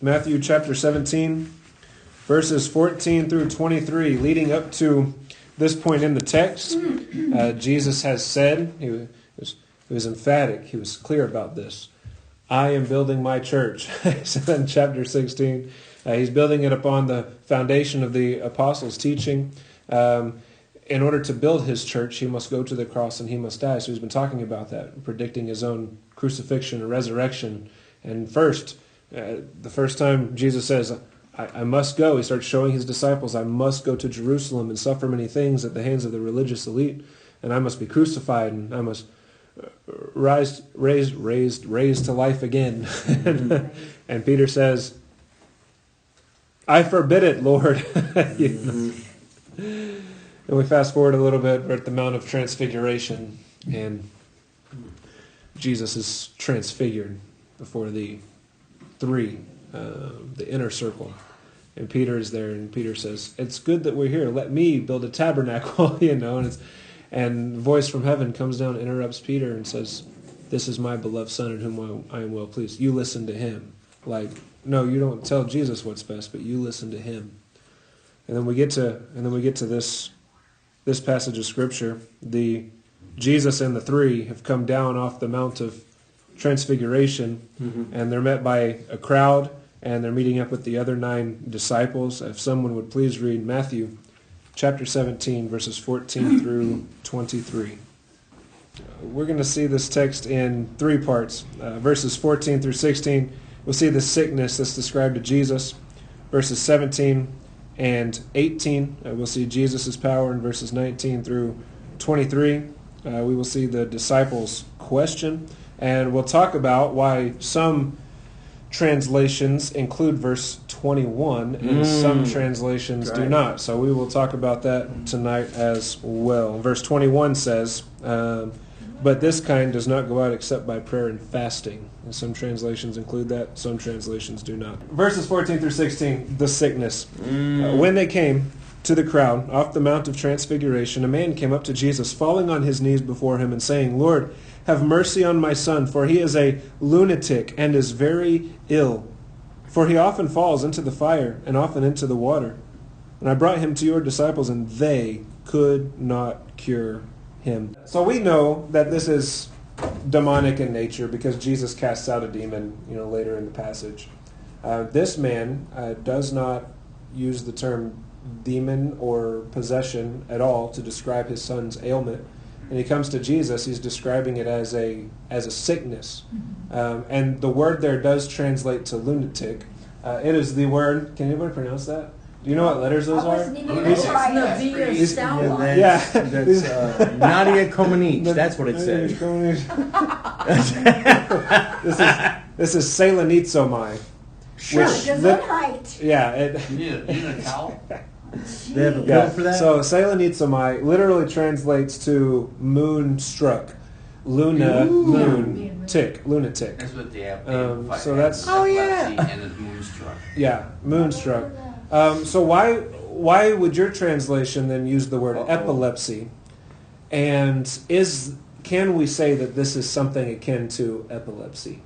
Matthew chapter 17, verses 14 through 23, leading up to this point in the text. Jesus has said, he was emphatic, he was clear about this. I am building my church. He said in chapter 16. He's building it upon the foundation of the apostles' teaching. In order to build his church, he must go to the cross and he must die. So he's been talking about that, predicting his own crucifixion and resurrection. And the first time Jesus says, I must go, he starts showing his disciples, I must go to Jerusalem and suffer many things at the hands of the religious elite, and I must be crucified, and I must raised to life again. And Peter says, I forbid it, Lord. And we fast forward a little bit, we're at the Mount of Transfiguration, and Jesus is transfigured before the three, the inner circle. And Peter is there, and Peter says, it's good that we're here. Let me build a tabernacle, and the voice from heaven comes down, interrupts Peter, and says, this is my beloved Son in whom I am well pleased. You listen to him. Like, no, you don't tell Jesus what's best, but you listen to him. And then we get to this passage of Scripture. Jesus and the three have come down off the Mount of Transfiguration, and they're met by a crowd, and they're meeting up with the other 9 disciples. If someone would please read Matthew chapter 17, verses 14 through 23. We're going to see this text in 3 parts. Verses 14 through 16, we'll see the sickness that's described to Jesus. Verses 17 and 18, we'll see Jesus' power. In verses 19 through 23, we will see the disciples' question. And we'll talk about why some translations include verse 21 and some translations do not. So we will talk about that tonight as well. Verse 21 says, but this kind does not go out except by prayer and fasting. And some translations include that, some translations do not. Verses 14 through 16, the sickness. When they came to the crowd off the Mount of Transfiguration, a man came up to Jesus, falling on his knees before him and saying, Lord, have mercy on my son, for he is a lunatic and is very ill. For he often falls into the fire and often into the water. And I brought him to your disciples, and they could not cure him. So we know that this is demonic in nature because Jesus casts out a demon, later in the passage. This man does not use the term demon or possession at all to describe his son's ailment. And he comes to Jesus, he's describing it as a sickness. And the word there does translate to lunatic. It is the word, can anybody pronounce that? Do you know what letters those are? That's Nadia Comaneci. That's what it says. This is selenizomai. Sure. Yeah. You need a towel? They have a pill for that? So selenizomai literally translates to moonstruck. Luna, moon, tick, lunatic. That's what they have. So that's epilepsy and it's moonstruck. Yeah, moonstruck. So why would your translation then use the word epilepsy? And can we say that this is something akin to epilepsy?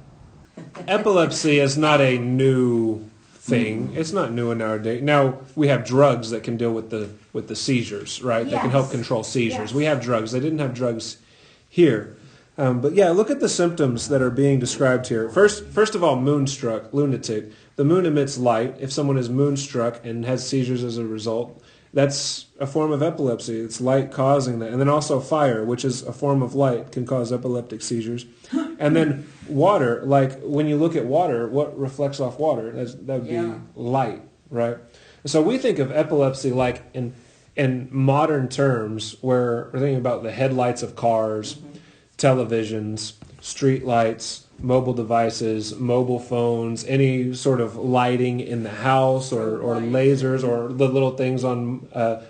Epilepsy is not a new thing. It's not new in our day. Now we have drugs that can deal with the seizures, right? Yes. That can help control seizures. Yes. We have drugs. They didn't have drugs here. But yeah, look at the symptoms that are being described here. First of all, moonstruck, lunatic. The moon emits light. If someone is moonstruck and has seizures as a result, that's a form of epilepsy. It's light causing that. And then also fire, which is a form of light, can cause epileptic seizures. And then water, like when you look at water, what reflects off water? That would be light, right? So we think of epilepsy like in modern terms, where we're thinking about the headlights of cars, televisions, street lights, mobile devices, mobile phones, any sort of lighting in the house or lasers or the little things on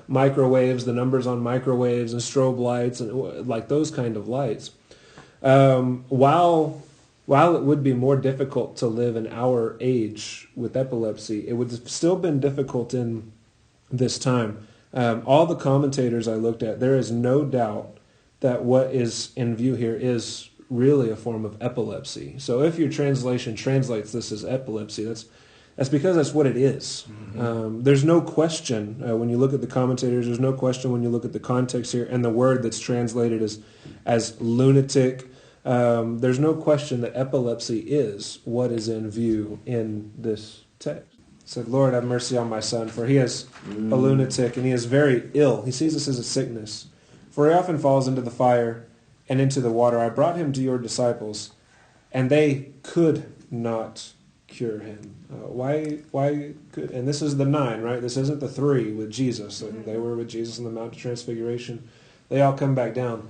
microwaves, the numbers on microwaves and strobe lights, and like those kind of lights. While it would be more difficult to live in our age with epilepsy, it would have still been difficult in this time. All the commentators I looked at, there is no doubt that what is in view here is really a form of epilepsy. So if your translation translates this as epilepsy, That's because that's what it is. There's no question when you look at the commentators. There's no question when you look at the context here and the word that's translated as lunatic. There's no question that epilepsy is what is in view in this text. It said, Lord, have mercy on my son, for he is a lunatic and he is very ill. He sees this as a sickness. For he often falls into the fire and into the water. I brought him to your disciples, and they could not cure him. Why could? And this is the 9, right? This isn't the 3 with Jesus. They were with Jesus on the Mount of Transfiguration. They all come back down.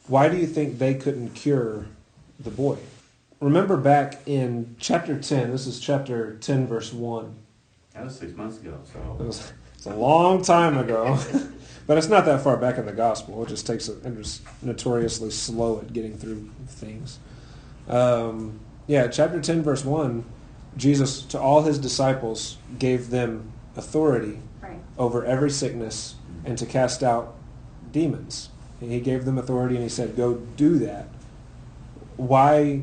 Why do you think they couldn't cure the boy? Remember back in chapter 10. This is chapter 10, verse 1. That was 6 months ago, so. It's a long time ago. But it's not that far back in the gospel. It just takes it's notoriously slow at getting through things. Chapter 10, verse 1, Jesus, to all his disciples, gave them authority over every sickness and to cast out demons. And he gave them authority and he said, go do that. Why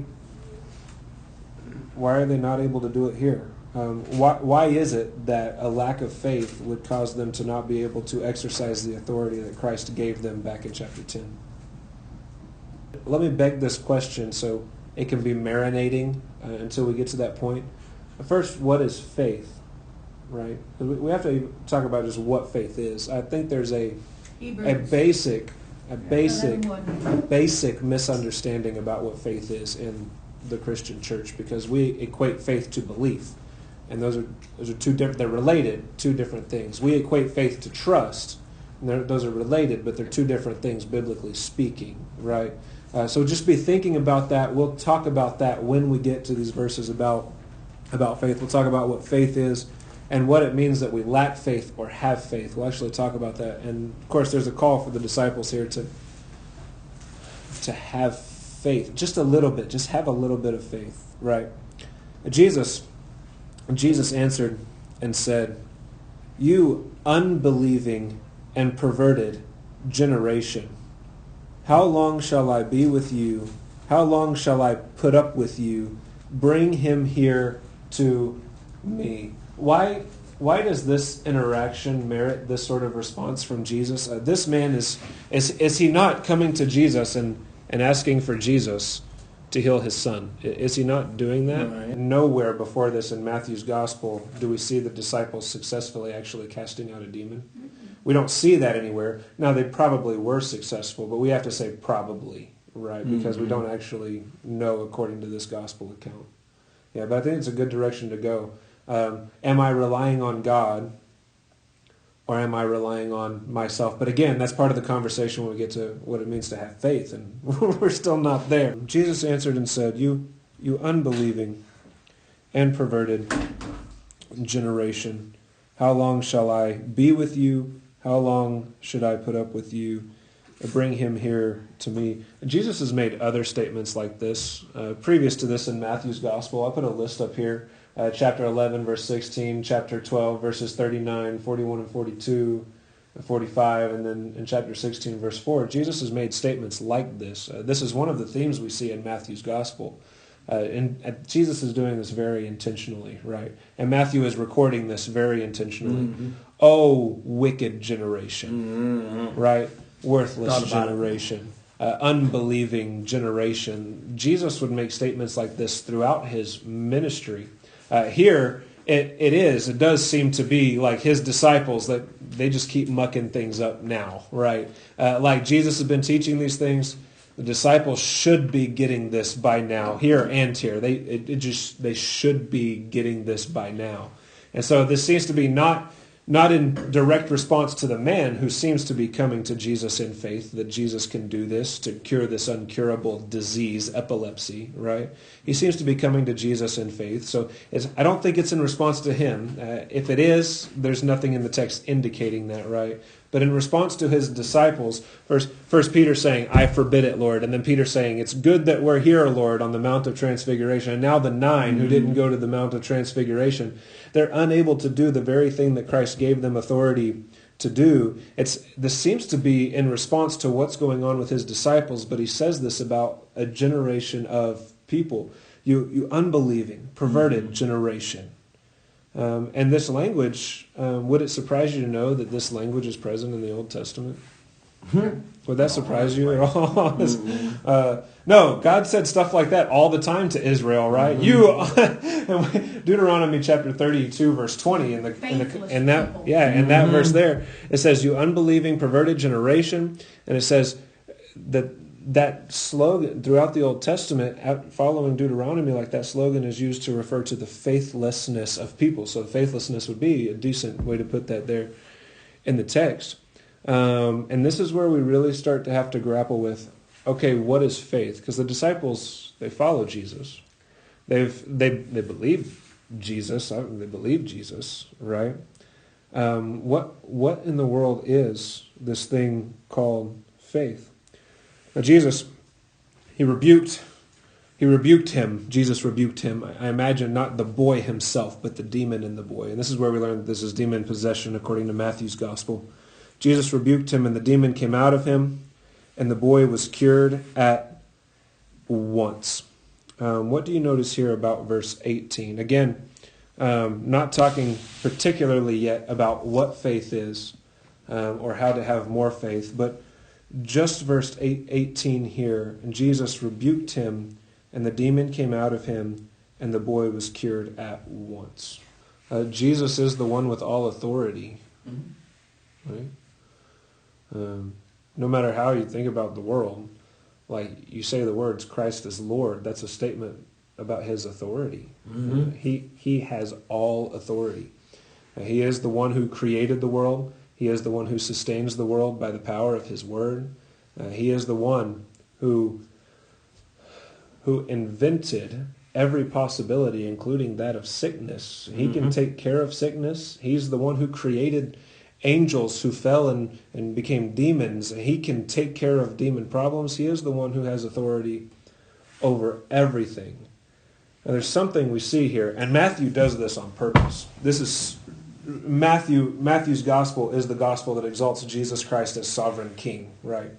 are they not able to do it here? Why is it that a lack of faith would cause them to not be able to exercise the authority that Christ gave them back in chapter 10? Let me beg this question so it can be marinating until we get to that point. First, what is faith? Right? We have to talk about just what faith is. I think there's a basic misunderstanding about what faith is in the Christian church, because we equate faith to belief. And those are two different. They're related, two different things. We equate faith to trust, and those are related, but they're two different things, biblically speaking, right? So just be thinking about that. We'll talk about that when we get to these verses about faith. We'll talk about what faith is and what it means that we lack faith or have faith. We'll actually talk about that. And of course, there's a call for the disciples here to have faith, just a little bit, just have a little bit of faith, right? Jesus answered and said, you unbelieving and perverted generation, how long shall I be with you? How long shall I put up with you? Bring him here to me. Why does this interaction merit this sort of response from Jesus? This man is he not coming to Jesus and asking for Jesus to heal his son? Is he not doing that? Right. Nowhere before this in Matthew's gospel do we see the disciples successfully actually casting out a demon. We don't see that anywhere. Now, they probably were successful, but we have to say probably, right? Because we don't actually know according to this gospel account. Yeah, but I think it's a good direction to go. Am I relying on God, or am I relying on myself? But again, that's part of the conversation when we get to what it means to have faith, and we're still not there. Jesus answered and said, you unbelieving and perverted generation, how long shall I be with you? How long should I put up with you? Bring him here to me. And Jesus has made other statements like this. Previous to this in Matthew's gospel, I put a list up here. Chapter 11, verse 16, chapter 12, verses 39, 41, and 42, 45, and then in chapter 16, verse 4, Jesus has made statements like this. This is one of the themes we see in Matthew's gospel. And Jesus is doing this very intentionally, right? And Matthew is recording this very intentionally. Oh, wicked generation, right? Worthless generation. Unbelieving generation. Jesus would make statements like this throughout his ministry. Here, it does seem to be like his disciples that they just keep mucking things up now, right? Like Jesus has been teaching these things. The disciples should be getting this by now, here and here. They should be getting this by now. And so this seems to be not in direct response to the man who seems to be coming to Jesus in faith, that Jesus can do this to cure this uncurable disease, epilepsy, right? He seems to be coming to Jesus in faith. So I don't think it's in response to him. If it is, there's nothing in the text indicating that, right? But in response to his disciples, first Peter saying, I forbid it, Lord. And then Peter saying, it's good that we're here, Lord, on the Mount of Transfiguration. And now the 9 who didn't go to the Mount of Transfiguration, they're unable to do the very thing that Christ gave them authority to do. This seems to be in response to what's going on with his disciples, but he says this about a generation of people. You unbelieving, perverted generation. And this language, would it surprise you to know that this language is present in the Old Testament? Would that surprise you at all? No, God said stuff like that all the time to Israel, right? Deuteronomy chapter 32, verse 20, in that verse there, it says, "You unbelieving, perverted generation," and it says that slogan throughout the Old Testament, following Deuteronomy, like that slogan is used to refer to the faithlessness of people. So faithlessness would be a decent way to put that there in the text. And this is where we really start to have to grapple with, okay, what is faith? Because the disciples, they follow Jesus. They believe Jesus. They believe Jesus, right? What in the world is this thing called faith? Now Jesus, he rebuked him. Jesus rebuked him. I imagine not the boy himself, but the demon in the boy. And this is where we learn that this is demon possession according to Matthew's gospel. Jesus rebuked him, and the demon came out of him, and the boy was cured at once. What do you notice here about verse 18? Again, not talking particularly yet about what faith is or how to have more faith, but just verse 18 here. And Jesus rebuked him, and the demon came out of him, and the boy was cured at once. Jesus is the one with all authority, right? No matter how you think about the world, like you say the words, Christ is Lord, that's a statement about his authority. He has all authority. He is the one who created the world. He is the one who sustains the world by the power of his word. He is the one who invented every possibility, including that of sickness. He can take care of sickness. He's the one who created angels who fell and became demons. He can take care of demon problems. He is the one who has authority over everything. Now there's something we see here, and Matthew does this on purpose. This is Matthew's gospel is the gospel that exalts Jesus Christ as sovereign king, right?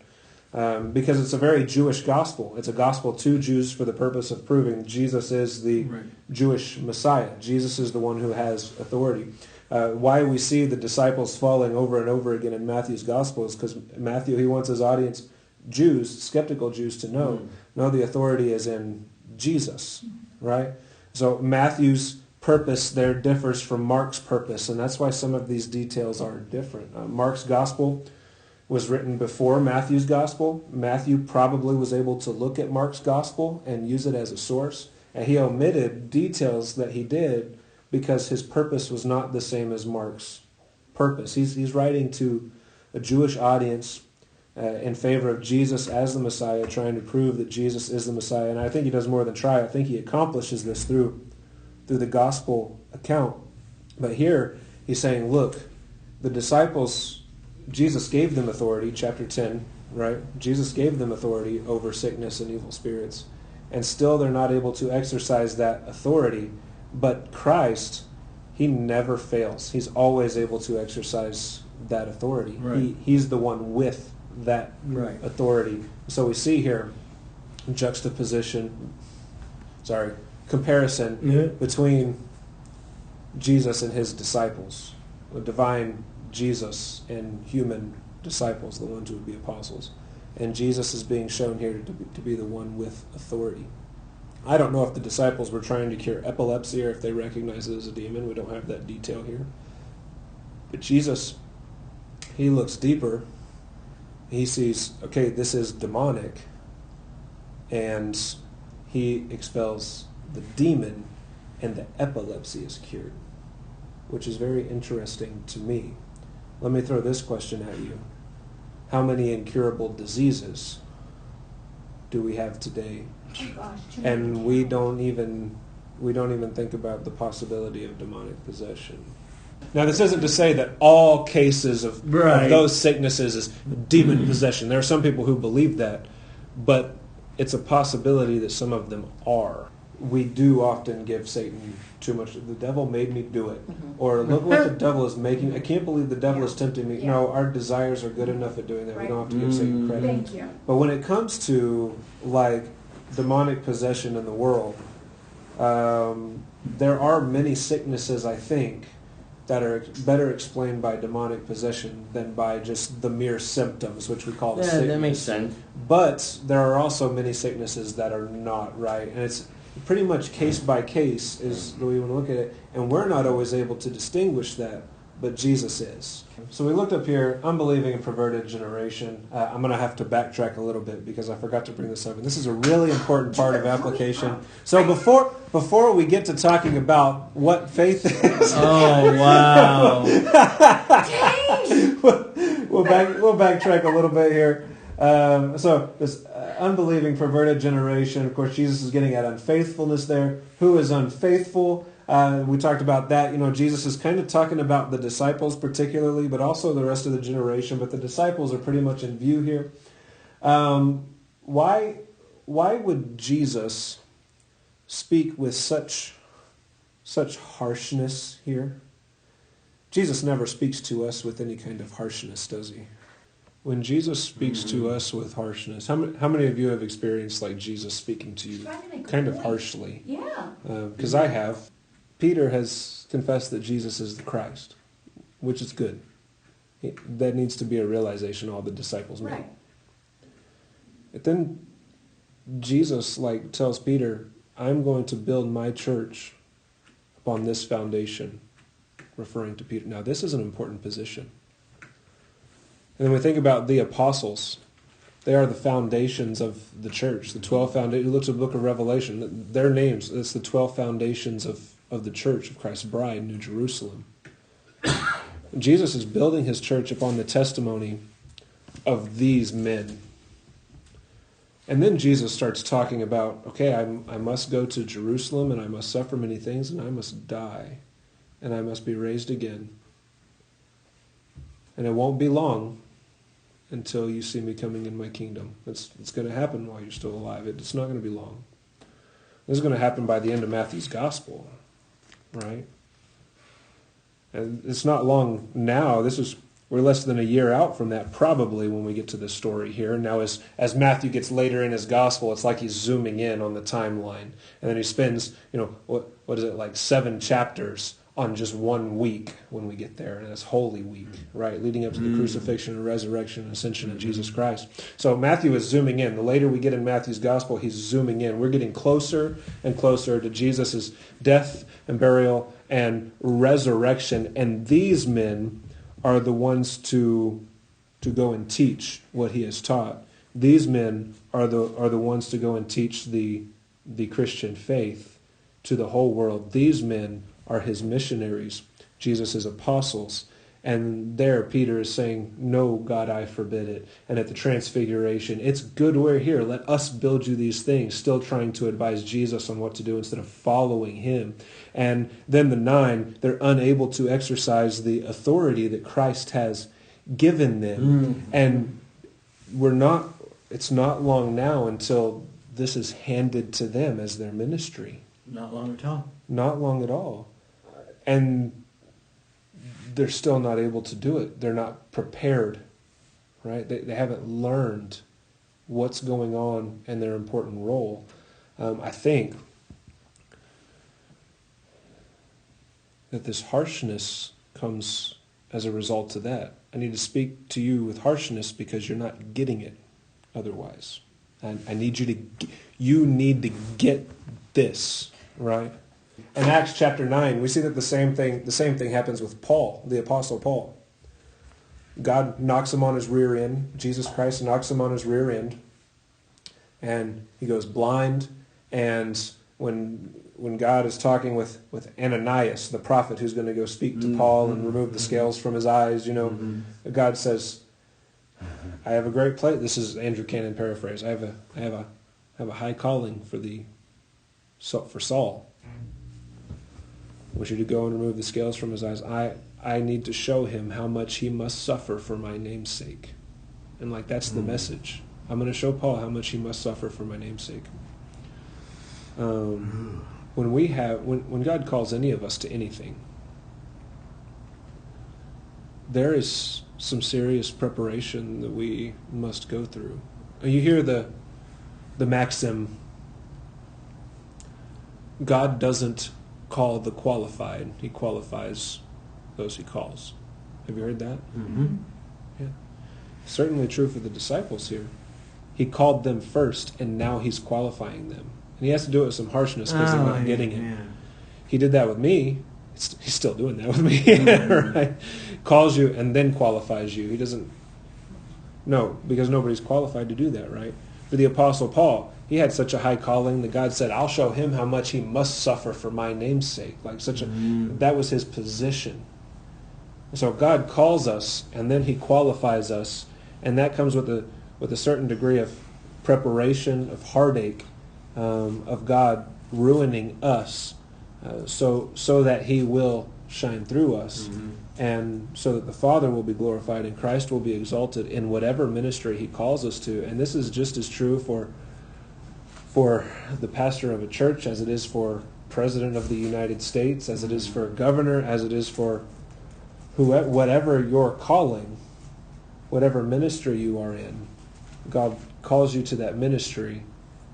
Because it's a very Jewish gospel. It's a gospel to Jews for the purpose of proving Jesus is the Jewish Messiah. Jesus is the one who has authority. Why we see the disciples falling over and over again in Matthew's gospel is because Matthew, he wants his audience, Jews, skeptical Jews, to know the authority is in Jesus, right? So Matthew's purpose there differs from Mark's purpose, and that's why some of these details are different. Mark's gospel was written before Matthew's gospel. Matthew probably was able to look at Mark's gospel and use it as a source, and he omitted details that he did because his purpose was not the same as Mark's purpose. He's writing to a Jewish audience in favor of Jesus as the Messiah, trying to prove that Jesus is the Messiah. And I think he does more than try. I think he accomplishes this through the gospel account. But here he's saying, look, the disciples, Jesus gave them authority, chapter 10, right? Jesus gave them authority over sickness and evil spirits. And still they're not able to exercise that authority. But Christ, he never fails. He's always able to exercise that authority. Right. He's the one with that authority. So we see here comparison between Jesus and his disciples. The divine Jesus and human disciples, the ones who would be apostles. And Jesus is being shown here to be the one with authority. I don't know if the disciples were trying to cure epilepsy or if they recognized it as a demon. We don't have that detail here. But Jesus, he looks deeper. He sees, okay, this is demonic. And he expels the demon and the epilepsy is cured, which is very interesting to me. Let me throw this question at you. How many incurable diseases do we have today? Oh gosh, And we don't even think about the possibility of demonic possession. Now, this isn't to say that all cases of those sicknesses is demon possession. There are some people who believe that, but it's a possibility that some of them are. We do often give Satan too much. The devil made me do it. Or look what the devil is making. I can't believe the devil is tempting me. No, our desires are good enough at doing that. We don't have to give Satan credit. Thank you. But when it comes to like demonic possession in the world, There are many sicknesses, I think, that are better explained by demonic possession than by just the mere symptoms, which we call the Yeah, sickness. that makes sense. But there are also many sicknesses that are not, right? And it's pretty much case by case is the way we want to look at it. And we're not always able to distinguish that, but Jesus is. So we looked up here, unbelieving and perverted generation. I'm going to have to backtrack a little bit because I forgot to bring this up. And this is a really important part of application. So before we get to talking about what faith is... Oh, wow. we'll backtrack a little bit here. So this unbelieving, perverted generation, of course, Jesus is getting at unfaithfulness there. Who is unfaithful? We talked about that. Jesus is kind of talking about the disciples particularly, but also the rest of the generation. But the disciples are pretty much in view here. Why would Jesus speak with such harshness here? Jesus never speaks to us with any kind of harshness, does he? When Jesus speaks to us with harshness, how many of you have experienced like Jesus speaking to you kind of harshly? Yeah. Because I have. Peter has confessed that Jesus is the Christ, which is good. That needs to be a realization all the disciples made. Right. But then Jesus tells Peter, I'm going to build my church upon this foundation, referring to Peter. Now, this is an important position. And when we think about the apostles, they are the foundations of the church. The 12 foundations. Look at the book of Revelation. Their names, it's the 12 foundations of the church, of Christ's bride, New Jerusalem. Jesus is building his church upon the testimony of these men. And then Jesus starts talking about, okay, I must go to Jerusalem, and I must suffer many things, and I must die, and I must be raised again. And it won't be long until you see me coming in my kingdom. It's going to happen while you're still alive. It's not going to be long. This is going to happen by the end of Matthew's gospel, right? And it's not long now. We're less than a year out from that, probably, when we get to this story here. Now, as Matthew gets later in his gospel, it's like he's zooming in on the timeline. And then he spends, what is it, like 7 chapters on just 1 week when we get there. And that's Holy Week, right? Leading up to the crucifixion and resurrection and ascension of Jesus Christ. So Matthew is zooming in. The later we get in Matthew's gospel, he's zooming in. We're getting closer and closer to Jesus' death and burial and resurrection. And these men are the ones to go and teach what he has taught. These men are the ones to go and teach the Christian faith to the whole world. These men are his missionaries, Jesus' apostles. And there Peter is saying, no, God, I forbid it. And at the transfiguration, it's good we're here. Let us build you these things, still trying to advise Jesus on what to do instead of following him. And then the 9, they're unable to exercise the authority that Christ has given them. And it's not long now until this is handed to them as their ministry. Not long at all. Not long at all. And they're still not able to do it. They're not prepared, right? They haven't learned what's going on and their important role. I think that this harshness comes as a result of that. I need to speak to you with harshness because you're not getting it otherwise. And I need you need to get this, right? In Acts chapter 9, we see that the same thing happens with Paul, the Apostle Paul. God knocks him on his rear end. Jesus Christ knocks him on his rear end. And he goes blind. And when God is talking with Ananias, the prophet who's going to go speak to Paul and remove the scales from his eyes, God says, I have a great place. This is Andrew Cannon paraphrase. I have a high calling for Saul. I want you to go and remove the scales from his eyes. I need to show him how much he must suffer for my name's sake. And that's the message. I'm going to show Paul how much he must suffer for my name's sake. When God calls any of us to anything, there is some serious preparation that we must go through. You hear the maxim, God doesn't call the qualified. He qualifies those he calls. Have you heard that? Mm-hmm. Yeah. Certainly true for the disciples here. He called them first, and now he's qualifying them. And he has to do it with some harshness because they're not getting it. Yeah. He did that with me. He's still doing that with me. Right? Calls you and then qualifies you. He doesn't... No, because nobody's qualified to do that, right? For the Apostle Paul, he had such a high calling that God said, I'll show him how much he must suffer for my name's sake. Like that was his position. So God calls us, and then he qualifies us, and that comes with a certain degree of preparation, of heartache, of God ruining us, so that he will shine through us, and so that the Father will be glorified and Christ will be exalted in whatever ministry he calls us to. And this is just as true for the pastor of a church as it is for President of the United States, as it is for a governor, as it is for whatever your calling, whatever ministry you are in. God calls you to that ministry,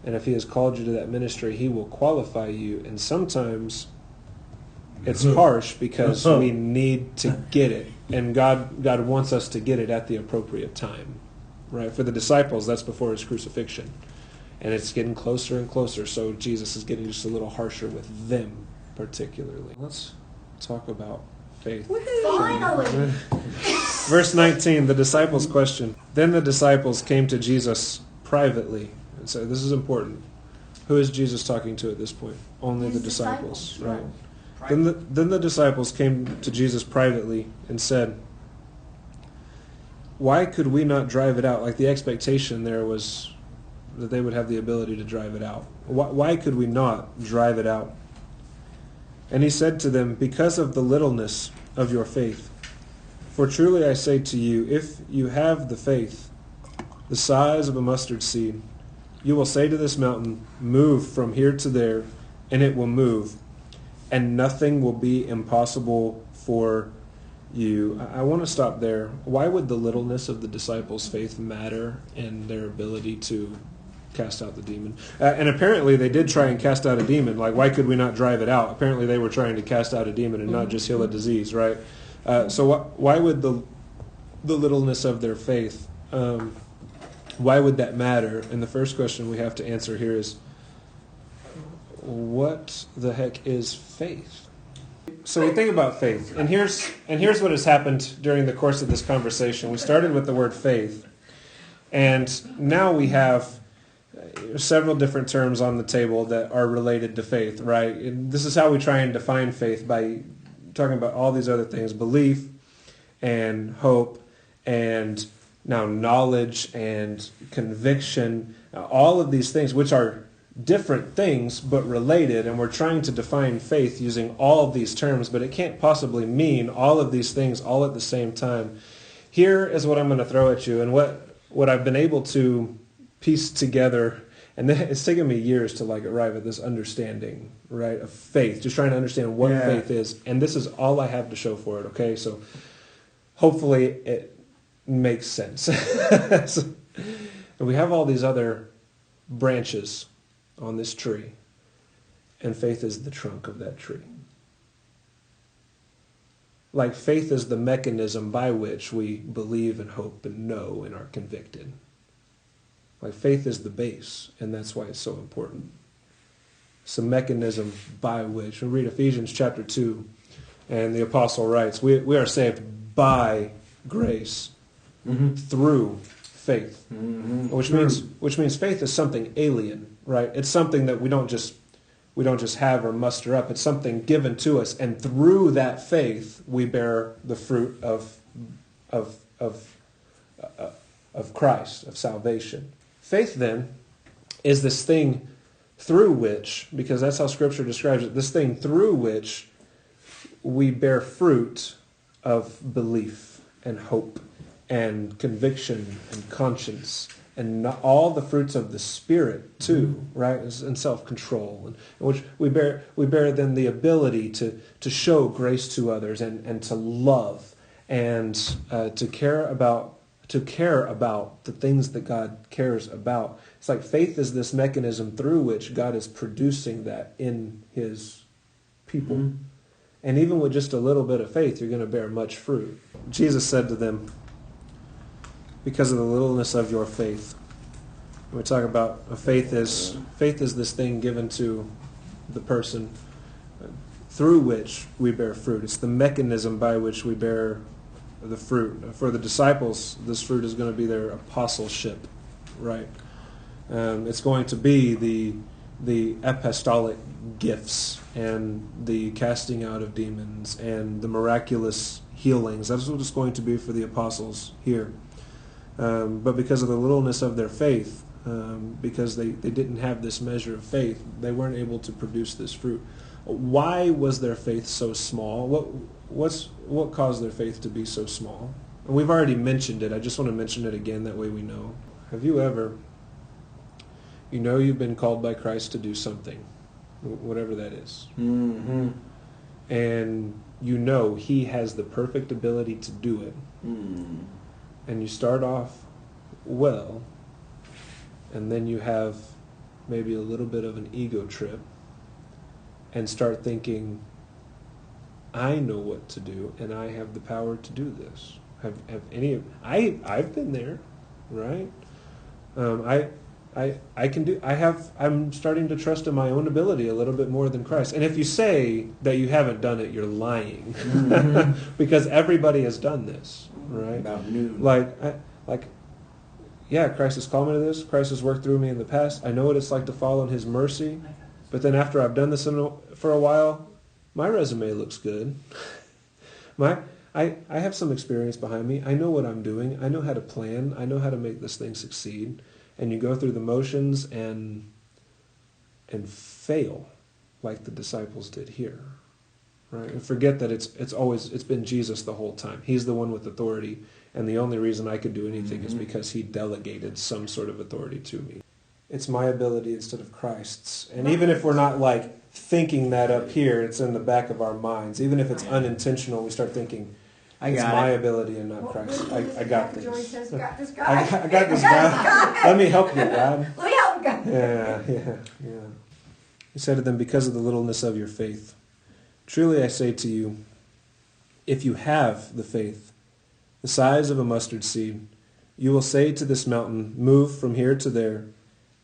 and if he has called you to that ministry, he will qualify you. And sometimes it's harsh because we need to get it, and God wants us to get it at the appropriate time. Right? For the disciples, that's before his crucifixion. And it's getting closer and closer, so Jesus is getting just a little harsher with them particularly. Let's talk about faith. Finally! Verse 19, the disciples' question. Then the disciples came to Jesus privately. And so this is important. Who is Jesus talking to at this point? Only the disciples, right? Then the disciples came to Jesus privately and said, why could we not drive it out? Like the expectation there was that they would have the ability to drive it out. Why could we not drive it out? And he said to them, because of the littleness of your faith. For truly I say to you, if you have the faith, the size of a mustard seed, you will say to this mountain, move from here to there, and it will move, and nothing will be impossible for you. I want to stop there. Why would the littleness of the disciples' faith matter in their ability to cast out the demon? And apparently they did try and cast out a demon. Like, why could we not drive it out? Apparently they were trying to cast out a demon and not just heal a disease, right? So why would the littleness of their faith, why would that matter? And the first question we have to answer here is, what the heck is faith? So we think about faith, and here's what has happened during the course of this conversation. We started with the word faith, and now we have several different terms on the table that are related to faith, right? And this is how we try and define faith, by talking about all these other things: belief and hope and now knowledge and conviction, all of these things, which are different things but related, and we're trying to define faith using all of these terms, but it can't possibly mean all of these things all at the same time. Here is what I'm going to throw at you, and what I've been able to piece together, and it's taken me years to arrive at this understanding, right, of faith, just trying to understand what faith is, and this is all I have to show for it, okay? So hopefully it makes sense. So, and we have all these other branches on this tree, and faith is the trunk of that tree. Like, faith is the mechanism by which we believe and hope and know and are convicted. Like, faith is the base, and that's why it's so important. It's the mechanism by which, we read Ephesians chapter 2, and the apostle writes, we are saved by grace through faith, which means faith is something alien, right? It's something that we don't just have or muster up. It's something given to us, and through that faith we bear the fruit of Christ, of salvation. Faith then is this thing through which, because that's how Scripture describes it, this thing through which we bear fruit of belief and hope and conviction and conscience and all the fruits of the Spirit too, right? And self-control, and which we bear then the ability to show grace to others and to love and to care about, to care about the things that God cares about. It's like faith is this mechanism through which God is producing that in his people. Mhm. And even with just a little bit of faith, you're going to bear much fruit. Jesus said to them, because of the littleness of your faith. We talk about faith is this thing given to the person through which we bear fruit. It's the mechanism by which we bear the fruit. For the disciples, this fruit is going to be their apostleship, right? It's going to be the apostolic gifts and the casting out of demons and the miraculous healings. That's what it's going to be for the apostles here. But because of the littleness of their faith, because they didn't have this measure of faith, they weren't able to produce this fruit. Why was their faith so small? What caused their faith to be so small? And we've already mentioned it. I just want to mention it again, that way we know. Have you ever, you've been called by Christ to do something, whatever that is. Mm-hmm. And he has the perfect ability to do it. Mm. And you start off well, and then you have maybe a little bit of an ego trip and start thinking, I know what to do, and I have the power to do this. Have any of I've been there, right? I'm starting to trust in my own ability a little bit more than Christ. And if you say that you haven't done it, you're lying. Mm-hmm. Because everybody has done this, right? About noon. Yeah, Christ has called me to this. Christ has worked through me in the past. I know what it's like to follow in his mercy. But then after I've done this for a while, my resume looks good. I have some experience behind me. I know what I'm doing. I know how to plan. I know how to make this thing succeed. And you go through the motions and fail like the disciples did here. Right? And forget that it's been Jesus the whole time. He's the one with authority. And the only reason I could do anything is because he delegated some sort of authority to me. It's my ability instead of Christ's. And even if we're not thinking that up here, it's in the back of our minds. Even if it's unintentional, we start thinking, it's my ability and not Christ. I got this. I got this, God. Let me help you, God. Let me help you, God. Yeah. He said to them, because of the littleness of your faith, truly I say to you, if you have the faith, the size of a mustard seed, you will say to this mountain, move from here to there,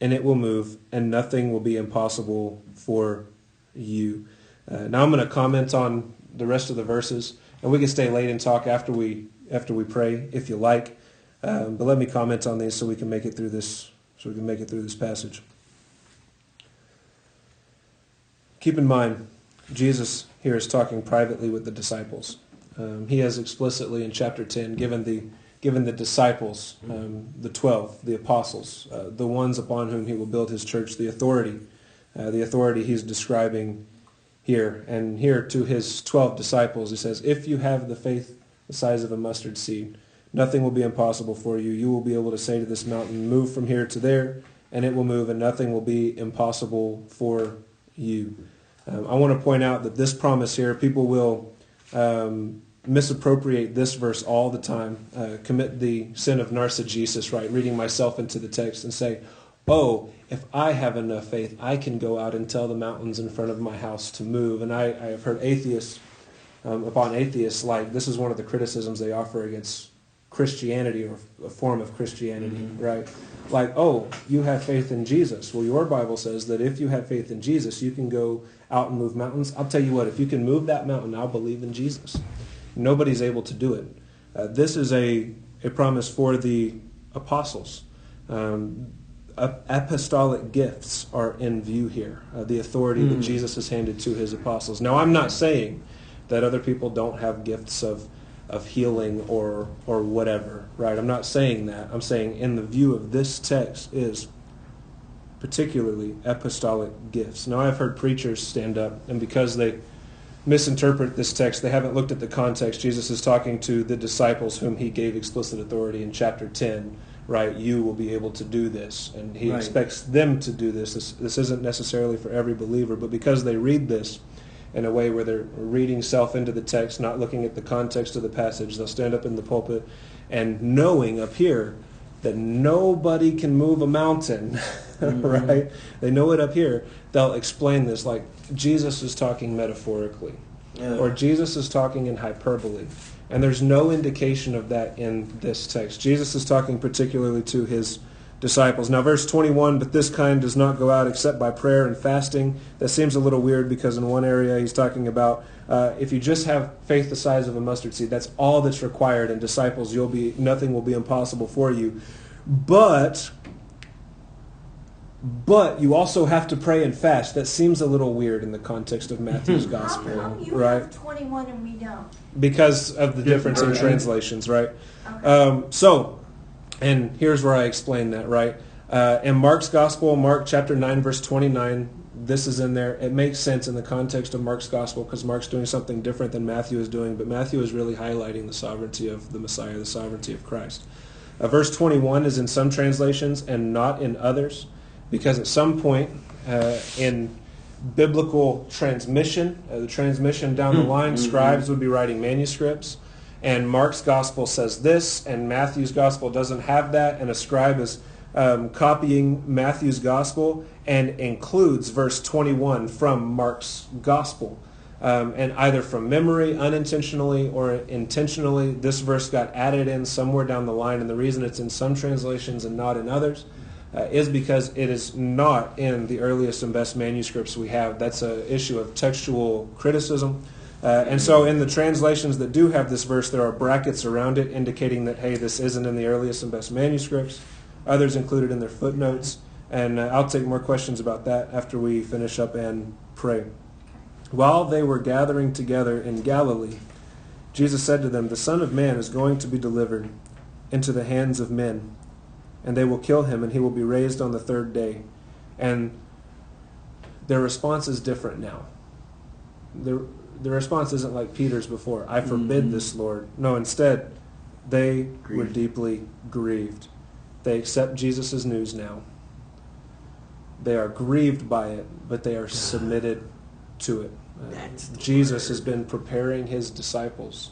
and it will move, and nothing will be impossible for you. Now I'm going to comment on the rest of the verses, and we can stay late and talk after we pray, if you like. But let me comment on these so we can make it through this. Passage. Keep in mind, Jesus here is talking privately with the disciples. He has explicitly in chapter 10 given the disciples, the 12, the apostles, the ones upon whom he will build his church, the authority he's describing here. And here to his 12 disciples, he says, if you have the faith the size of a mustard seed, nothing will be impossible for you. You will be able to say to this mountain, move from here to there, and it will move, and nothing will be impossible for you. I want to point out that this promise here, people will misappropriate this verse all the time, commit the sin of narcigesis, right? Reading myself into the text and say, oh, if I have enough faith, I can go out and tell the mountains in front of my house to move. And I have heard atheists, upon atheists, this is one of the criticisms they offer against Christianity or a form of Christianity, right? Oh, you have faith in Jesus. Well, your Bible says that if you have faith in Jesus, you can go out and move mountains. I'll tell you what, if you can move that mountain, I'll believe in Jesus. Nobody's able to do it. This is a promise for the apostles. Apostolic gifts are in view here. The authority that Jesus has handed to his apostles. Now, I'm not saying that other people don't have gifts of healing or whatever, right? I'm not saying that. I'm saying in the view of this text is particularly apostolic gifts. Now, I've heard preachers stand up, and because they misinterpret this text, they haven't looked at the context. Jesus is talking to the disciples whom he gave explicit authority in chapter 10, right? You will be able to do this, and he expects them to do this. This isn't necessarily for every believer, but because they read this in a way where they're reading self into the text, not looking at the context of the passage. They'll stand up in the pulpit and knowing up here that nobody can move a mountain, right? They know it up here. They'll explain this like Jesus is talking metaphorically, or Jesus is talking in hyperbole. And there's no indication of that in this text. Jesus is talking particularly to his disciples. Now, verse 21, but this kind does not go out except by prayer and fasting. That seems a little weird because in one area he's talking about if you just have faith the size of a mustard seed, that's all that's required. And disciples, nothing will be impossible for you. But you also have to pray and fast. That seems a little weird in the context of Matthew's gospel, How come you right? have 21 and we don't? Because of the difference in translations, right? Okay. And here's where I explain that, right? In Mark's Gospel, Mark chapter 9, verse 29, this is in there. It makes sense in the context of Mark's Gospel because Mark's doing something different than Matthew is doing, but Matthew is really highlighting the sovereignty of the Messiah, the sovereignty of Christ. Verse 21 is in some translations and not in others because at some point in biblical transmission, the transmission down the line, scribes would be writing manuscripts. And Mark's gospel says this, and Matthew's gospel doesn't have that, and a scribe is copying Matthew's gospel and includes verse 21 from Mark's gospel. And either from memory, unintentionally, or intentionally, this verse got added in somewhere down the line, and the reason it's in some translations and not in others is because it is not in the earliest and best manuscripts we have. That's an issue of textual criticism. And so in the translations that do have this verse, there are brackets around it indicating that, hey, this isn't in the earliest and best manuscripts. Others included in their footnotes. And I'll take more questions about that after we finish up and pray. While they were gathering together in Galilee, Jesus said to them, the Son of Man is going to be delivered into the hands of men, and they will kill him, and he will be raised on the third day. And their response is different now. The response isn't like Peter's before. I forbid this, Lord. No, instead, they were deeply grieved. They accept Jesus' news now. They are grieved by it, but they are submitted to it. Jesus has been preparing his disciples,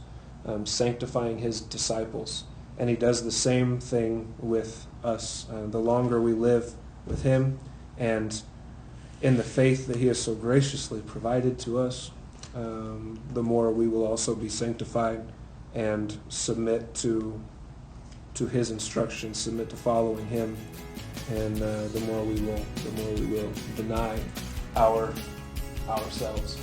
sanctifying his disciples, and he does the same thing with us. The longer we live with him and in the faith that he has so graciously provided to us, the more we will also be sanctified and submit to his instructions, submit to following him, and the more we will deny ourselves.